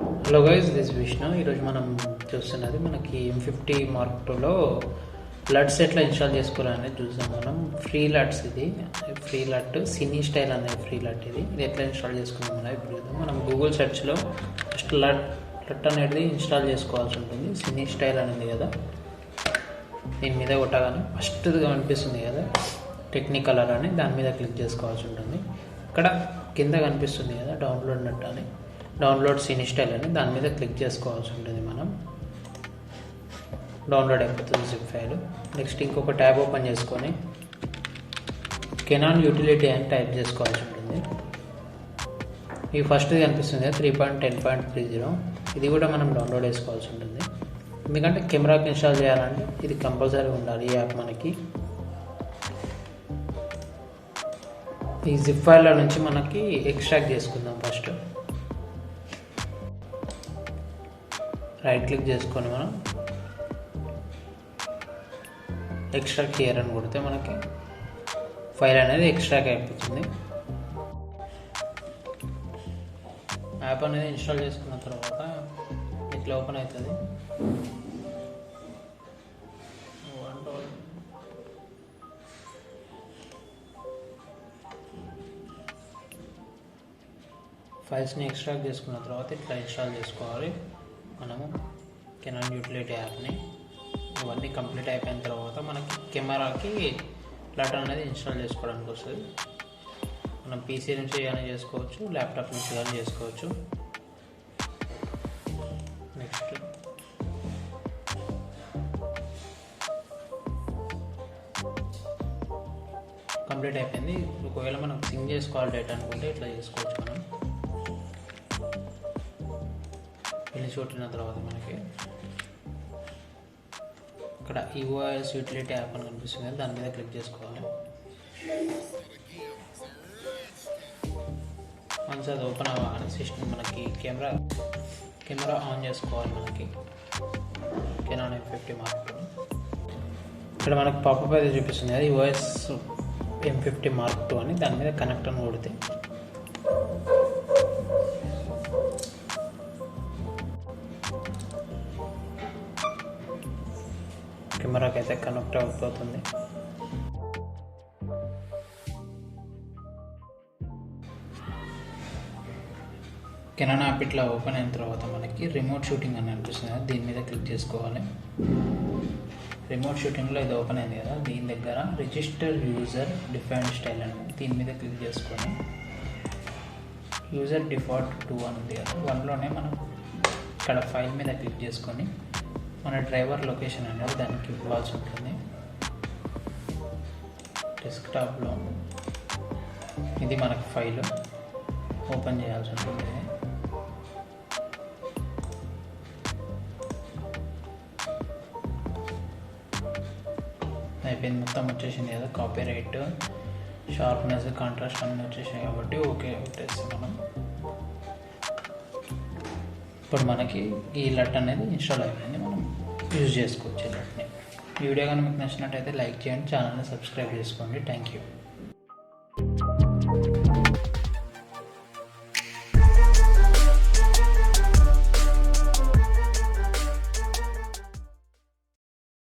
Hello guys, this Vishnu. ఈరోజు మనం చూస్తున్నది మనకి M50 Mark 2లో లట్స్ ఎట్లా ఇన్స్టాల్ చేసుకోవాలనేది చూద్దాం. మనం ఫ్రీ లట్స్, ఇది ఫ్రీ లట్ సినీస్టైల్ అనేది ఫ్రీ లట్. ఇది ఎట్లా ఇన్స్టాల్ చేసుకుందాం అనేది ఇప్పుడు చూద్దాం. మనం గూగుల్ సెర్చ్లో ఫస్ట్ లట్ అనేది ఇన్స్టాల్ చేసుకోవాల్సి ఉంటుంది. సినీస్టైల్ అనేది కదా, దీని మీద కొట్టగానే ఫస్ట్ కనిపిస్తుంది కదా టెక్నికలర్ అని, దాని మీద క్లిక్ చేసుకోవాల్సి ఉంటుంది. ఇక్కడ కింద కనిపిస్తుంది కదా డౌన్లోడ్ నట్ అని, డౌన్లోడ్ సినీస్టైల్ అని, దాని మీద క్లిక్ చేసుకోవాల్సి ఉంటుంది. మనం డౌన్లోడ్ అయిపోతుంది జిప్ ఫైల్. నెక్స్ట్ ఇంకొక ట్యాబ్ ఓపెన్ చేసుకొని కెనాన్ యూటిలిటీ అని టైప్ చేసుకోవాల్సి ఉంటుంది. ఈ ఫస్ట్ది కనిపిస్తుంది 3.10.30, ఇది కూడా మనం డౌన్లోడ్ చేసుకోవాల్సి ఉంటుంది. ఎందుకంటే కెమెరాకి ఇన్స్టాల్ చేయాలంటే ఇది కంపల్సరీ ఉండాలి ఈ యాప్ మనకి. ఈ జిప్ ఫైల్లో నుంచి మనకి ఎక్స్ట్రాక్ట్ చేసుకుందాం. ఫస్ట్ రైట్ క్లిక్ చేసుకొని మనం ఎక్స్ట్రాక్ట్ హియర్ అని కొడితే మనకి ఫైల్ అనేది ఎక్స్ట్రాక్ట్ అయిపోతుంది. యాప్ అనేది ఇన్స్టాల్ చేసుకున్న తర్వాత ఇట్లా ఓపెన్ అవుతుంది. ఫైల్స్ని ఎక్స్ట్రాక్ట్ చేసుకున్న తర్వాత ఇట్లా ఇన్స్టాల్ చేసుకోవాలి మనము కెనాన్ యూటిలిటీ యాప్ని. ఇవన్నీ కంప్లీట్ అయిపోయిన తర్వాత మనకి కెమెరాకి లట్ అనేది ఇన్స్టాల్ చేసుకోవడానికి వస్తుంది. మనం పీసీ నుంచి కానీ చేసుకోవచ్చు, ల్యాప్టాప్ నుంచి కానీ చేసుకోవచ్చు. నెక్స్ట్ కంప్లీట్ అయిపోయింది. ఒకవేళ మనం సింగ్ చేసుకోవాలి డేటా అనుకుంటే ఇట్లా చేసుకోవచ్చు. మనం వెళ్ళి చూటిన తర్వాత మనకి ఇక్కడ ఈఓఎస్ యూటిలిటీ యాప్ అని కనిపిస్తుంది, దాని మీద క్లిక్ చేసుకోవాలి. వన్స్ అది ఓపెన్ అవ్వగానే సిస్టమ్ మనకి కెమెరా ఆన్ చేసుకోవాలి. మనకి కెనాన్ M50 Mark. ఇక్కడ మనకి పాపప్ అయితే చూపిస్తుంది అది ఈఓఎస్ M50 Mark 2 అని, దాని మీద కనెక్ట్ అని కొడితే కెమెరాకి అయితే కనెక్ట్ అయిపోతుంది. కెనాన్ యాప్ ఇట్లా ఓపెన్ అయిన తర్వాత మనకి రిమోట్ షూటింగ్ అని అనిపిస్తుంది, దీని మీద క్లిక్ చేసుకోవాలి. రిమోట్ షూటింగ్లో ఇది ఓపెన్ అయింది కదా, దీని దగ్గర రిజిస్టర్ యూజర్ డిఫైన్డ్ స్టైల్ అని, దీని మీద క్లిక్ చేసుకొని యూజర్ డిఫాల్ట్ 2 అని ఉంది కదా, 1లోనే మనం ఇక్కడ ఫైల్ మీద క్లిక్ చేసుకొని మన డ్రైవర్ లొకేషన్ అనేది దానికి ఇవ్వాల్సి ఉంటుంది. డెస్క్టాప్లో ఇది మనకి ఫైల్ ఓపెన్ చేయాల్సి ఉంటుంది. అయిపోయింది, మొత్తం వచ్చేసింది కదా. కాపీ రైట్, షార్ప్నెస్, కాంట్రాస్ట్ అన్నీ వచ్చేసాయి కాబట్టి ఓకే పెట్టేసి మనం ఇప్పుడు మనకి ఈ లట్ అనేది ఇన్స్టాల్ అయిపోయింది. మనం యూజ్ చేసుకోవచ్చు ఈ లట్ని. ఈ వీడియో కానీ మీకు నచ్చినట్టయితే లైక్ చేయండి, ఛానల్ని సబ్స్క్రైబ్ చేసుకోండి. Thank you.